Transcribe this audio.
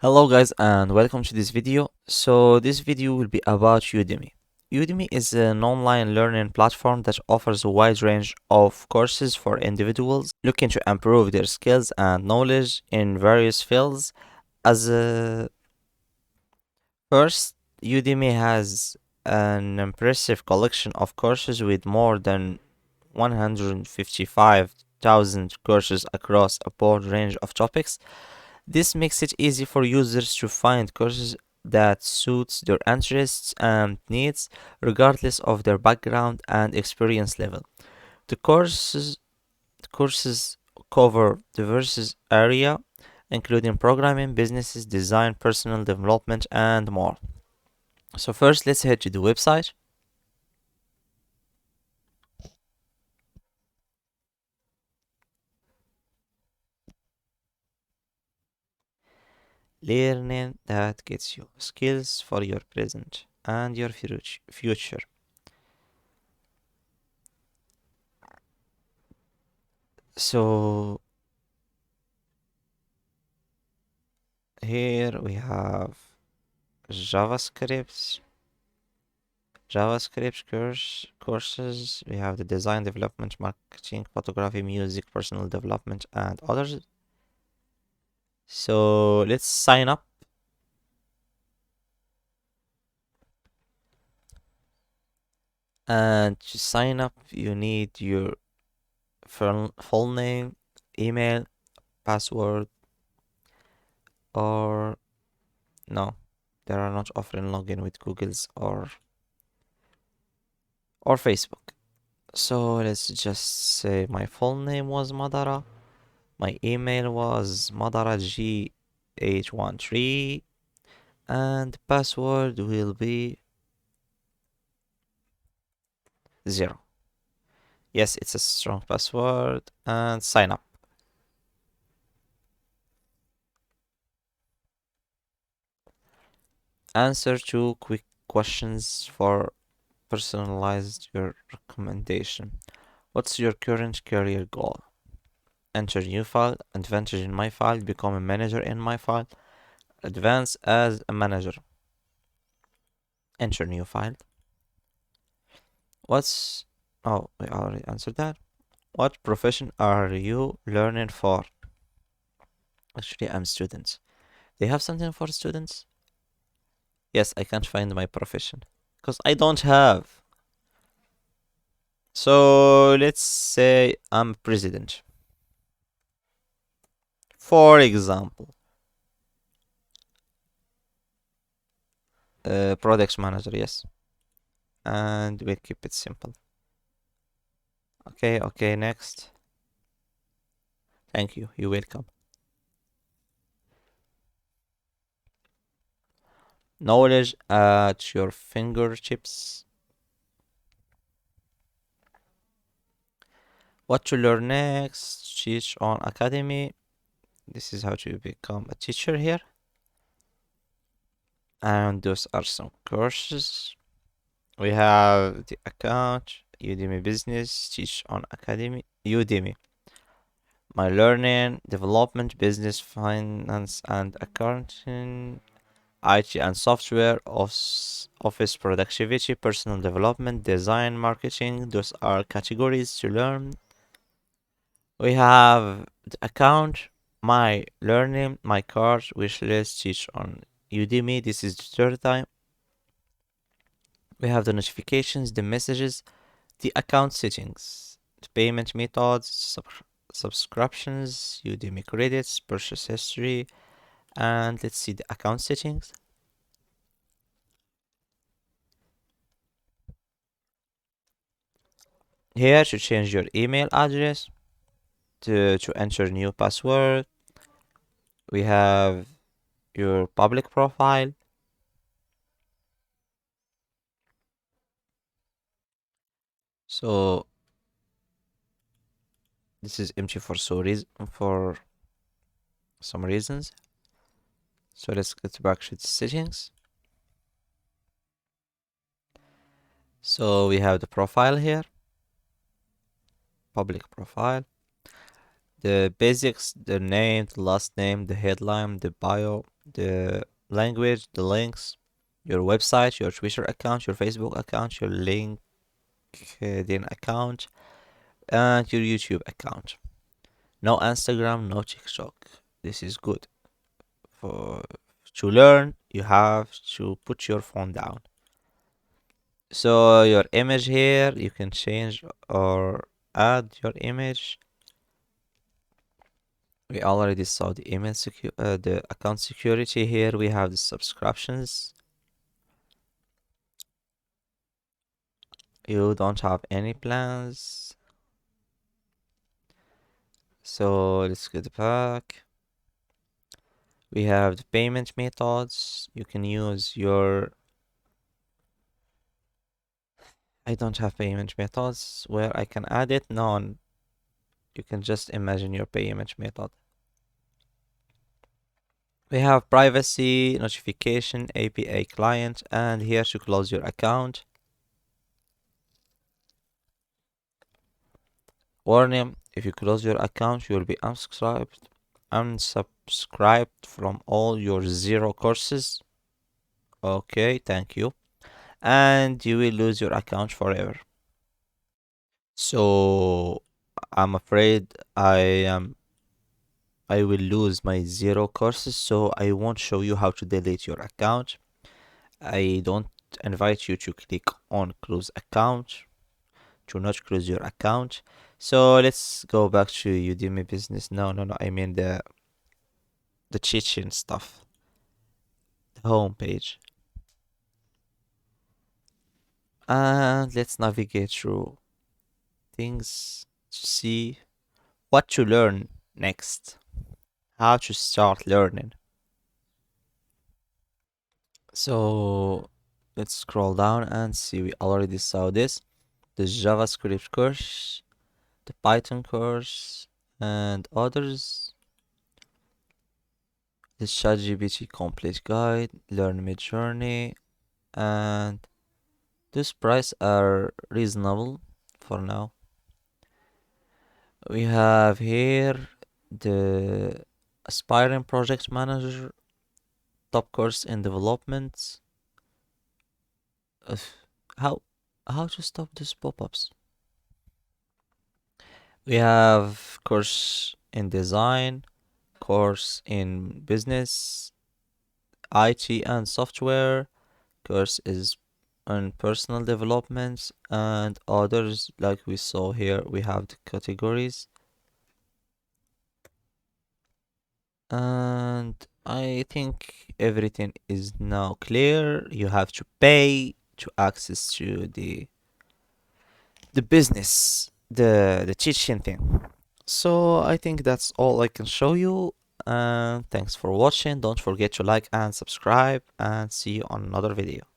Hello guys and welcome to this video. So this video will be about Udemy. Udemy is an online learning platform that offers a wide range of courses for individuals looking to improve their skills and knowledge in various fields. As a first, Udemy has an impressive collection of courses with more than 155,000 courses across a broad range of topics. This makes it easy for users to find courses that suits their interests and needs regardless of their background and experience level. The courses cover diverse area including programming, businesses, design, personal development and more. So first let's head to the website. Learning that gets you skills for your present and your future. So here we have JavaScript courses. We have the design, development, marketing, photography, music, personal development, and others. So let's sign up. And to sign up, you need your full name, email, password, or no, they are not offering login with Google's or Facebook. So let's just say my full name was Madara. My email was madarag813 and password will be 0. Yes, it's a strong password and sign up. Answer 2 quick questions for personalized your recommendation. What's your current career goal? Enter new file, advantage in my file, become a manager in my file, advance as a manager. Enter new file. Oh, we already answered that. What profession are you learning for? Actually, I'm student. They have something for students? Yes, I can't find my profession because I don't have. So let's say I'm president. For example, product manager, yes. And we'll keep it simple. Okay, next. Thank you, you're welcome. Knowledge at your fingertips. What to learn next? Teach on Academy. This is how to become a teacher here. And those are some courses. We have the account, Udemy Business, Teach on Academy, Udemy. My learning, development, business, finance and accounting, IT and software, office productivity, personal development, design, marketing. Those are categories to learn. We have the account, my learning, my card, wish list, teach on Udemy. This is the third time. We have the notifications, the messages, the account settings, the payment methods, subscriptions, Udemy credits, purchase history, and let's see the account settings. Here to change your email address, to enter new password. We have your public profile. So this is empty for some reasons. So let's get back to the settings. So we have the profile here, public profile, the basics, the name, the last name, the headline, the bio, the language, the links, your website, your Twitter account, your Facebook account, your LinkedIn account, and your YouTube account. No Instagram, no TikTok. This is good. For to learn, you have to put your phone down. So your image here, you can change or add your image. We already saw the the account security here. We have the subscriptions. You don't have any plans. So let's get back. We have the payment methods. You can use your. I don't have payment methods where I can add it. None. You can just imagine your payment method. We have privacy, notification, API client, and here to close your account. Warning, if you close your account, you will be unsubscribed from all your zero courses. Okay, thank you. And you will lose your account forever. So I'm afraid I will lose my zero courses, so I won't show you how to delete your account. I don't invite you to click on close account to not close your account. So let's go back to Udemy business. No, I mean the Chechen stuff, the home page. And let's navigate through things to see what to learn next, how to start learning. So let's scroll down and see. We already saw this, the JavaScript course, the Python course, and others. The ChatGPT complete guide, learn mid journey, and this price are reasonable for now. We have here the aspiring project manager, top course in development. Uh, how how to stop these pop-ups? We have course in design, course in business, IT and software, course is on personal development, and others like we saw here. We have the categories, and I think everything is now clear. You have to pay to access to the business, the teaching thing. So I think that's all I can show you. And thanks for watching. Don't forget to like and subscribe, and see you on another video.